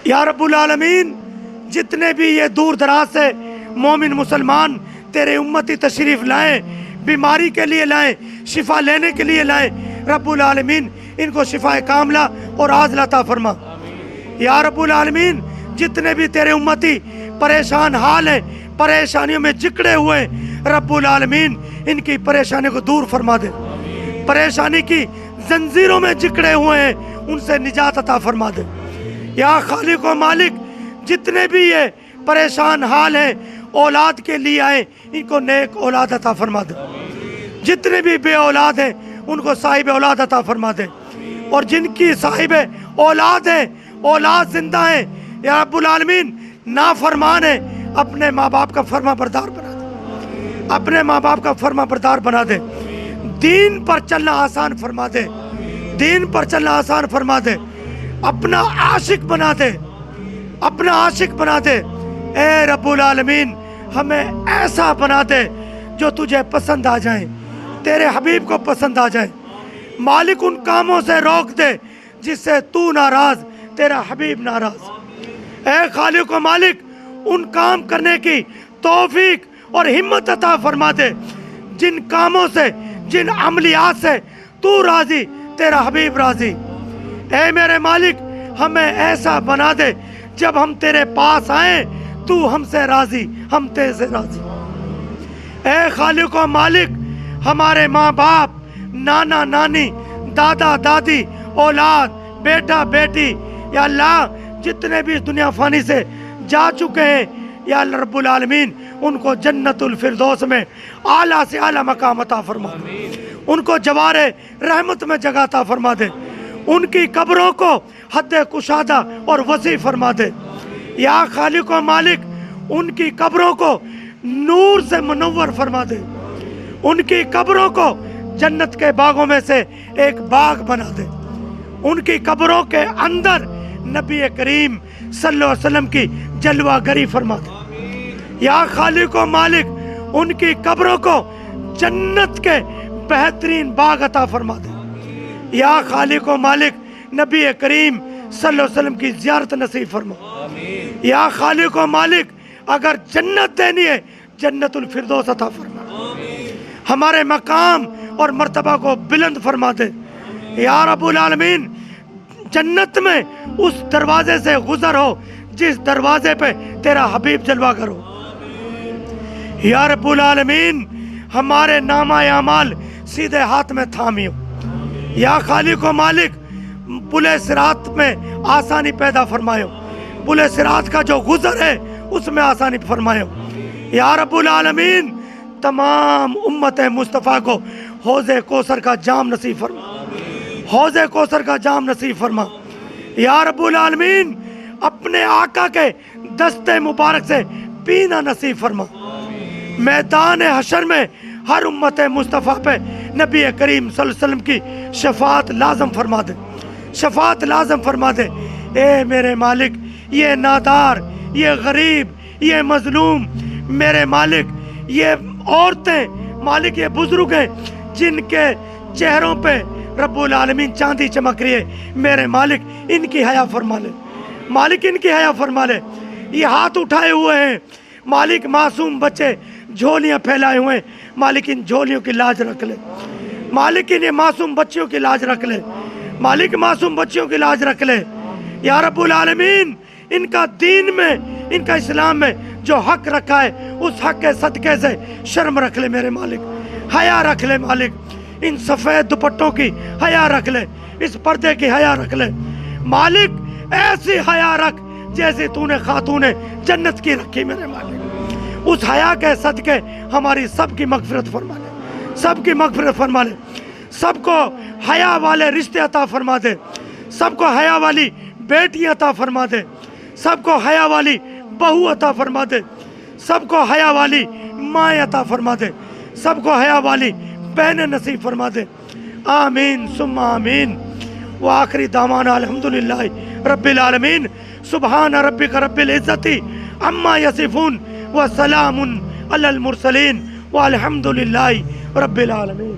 یا رب العالمین جتنے بھی یہ دور دراز سے مومن مسلمان تیرے امتی تشریف لائیں، بیماری کے لیے لائیں، شفا لینے کے لیے لائیں، رب العالمین ان کو شفا کاملہ اور عاجلہ عطا فرما۔ یا رب العالمین جتنے بھی تیرے امتی پریشان حال ہیں، پریشانیوں میں جکڑے ہوئے ہیں، رب العالمین ان کی پریشانی کو دور فرما دے، پریشانی کی زنجیروں میں جکڑے ہوئے ہیں ان سے نجات عطا فرما دے۔ یا خالق و مالک جتنے بھی یہ پریشان حال ہیں، اولاد کے لیے آئے، ان کو نیک اولاد عطا فرما دے، جتنے بھی بے اولاد ہیں ان کو صاحب اولاد عطا فرما دے، اور جن کی صاحب اولاد ہیں، اولاد زندہ ہیں، یا رب العالمین نافرمان ہیں، اپنے ماں باپ کا فرما بردار بنا دے، اپنے ماں باپ کا فرما بردار بنا دے، دین پر چلنا آسان فرما دے، دین پر چلنا آسان فرما دے، اپنا عاشق بنا دے، اپنا عاشق بنا دے۔ اے رب العالمین ہمیں ایسا بنا دے جو تجھے پسند آ جائیں، تیرے حبیب کو پسند آ جائیں۔ مالک ان کاموں سے روک دے جس سے تو ناراض، تیرا حبیب ناراض۔ اے خالق و مالک ان کام کرنے کی توفیق اور ہمت عطا فرما دے جن کاموں سے، جن عملیات سے تو راضی، تیرا حبیب راضی۔ اے میرے مالک ہمیں ایسا بنا دے جب ہم تیرے پاس آئیں تو ہم سے راضی، ہم تیرے سے راضی۔ اے خالق و مالک ہمارے ماں باپ، نانا نانی، دادا دادی، اولاد، بیٹا بیٹی، یا اللہ جتنے بھی اس دنیا فانی سے جا چکے ہیں، یا اللہ رب العالمین ان کو جنت الفردوس میں اعلیٰ سے اعلیٰ مقام عطا فرما دے، ان کو جوار رحمت میں جگہ عطا فرما دے، ان کی قبروں کو حد کشادہ اور وسیع فرما دے۔ یا خالق و مالک ان کی قبروں کو نور سے منور فرما دے، ان کی قبروں کو جنت کے باغوں میں سے ایک باغ بنا دے، ان کی قبروں کے اندر نبی کریم صلی اللہ علیہ وسلم کی جلوہ گری فرما دے۔ یا خالق و مالک ان کی قبروں کو جنت کے بہترین باغ عطا فرما دے۔ یا خالق و مالک نبی کریم صلی اللہ علیہ وسلم کی زیارت نصیب فرما۔ یا خالق و مالک اگر جنت دینی ہے جنت الفردوس عطا فرما، ہمارے مقام اور مرتبہ کو بلند فرما دے۔ یا رب العالمین جنت میں اس دروازے سے گزر ہو جس دروازے پہ تیرا حبیب جلوہ گر ہو۔ یا رب العالمین ہمارے نامہ اعمال سیدھے ہاتھ میں تھامی ہو۔ یا خالق و مالک پلے صراط میں آسانی پیدا فرمائے، پلے صراط کا جو گزر ہے اس میں آسانی فرمائے۔ یا رب العالمین تمام امت مصطفیٰ کو حوض کوثر کا جام نصیب فرما، حوض کوثر کا جام نصیب فرما۔ یا رب العالمین اپنے آقا کے دست مبارک سے پینا نصیب فرما۔ میدان حشر میں ہر امت مصطفیٰ پہ نبی کریم صلی اللہ علیہ وسلم کی شفاعت لازم فرما دے، شفاعت لازم فرما دے۔ اے میرے مالک یہ نادار، یہ غریب، یہ مظلوم، میرے مالک یہ عورتیں، مالک یہ بزرگ ہیں جن کے چہروں پہ رب العالمین چاندی چمک رہی ہے، میرے مالک ان کی حیا فرما لے، مالک ان کی حیا فرما لے۔ یہ ہاتھ اٹھائے ہوئے ہیں مالک، معصوم بچے جھولیاں پھیلائے ہوئے ہیں، مالک ان جھولیوں کی لاج رکھ لے، مالک ان معصوم بچیوں کی لاج رکھ لے، مالک معصوم بچیوں کی لاج رکھ لے۔ یا رب العالمین ان کا دین میں، ان کا اسلام میں جو حق رکھا ہے اس حق کے صدقے سے شرم رکھ لے میرے مالک، حیا رکھ لے مالک، ان سفید دوپٹوں کی حیا رکھ لے، اس پردے کی حیا رکھ لے مالک، ایسی حیا رکھ جیسے تو نے خاتون جنت کی رکھی میرے مالک۔ اس حیا کے صدقے ہماری سب کی مغفرت فرما لے، سب کی مغفرت فرما لے، سب کو حیا والے رشتے عطا فرما دے، سب کو حیا والی بیٹی عطا فرما دے، سب کو حیا والی بہو عطا فرما دے، سب کو حیا والی ماں عطا فرما دے، سب کو حیا والی بہن نصیب فرما دے۔ آمین ثم آمین۔ وآخری دعوانا الحمدللہ رب العالمین۔ سبحان ربک رب العزت عما یصفون وسلام علی المرسلین والحمدللہ رب العالمین۔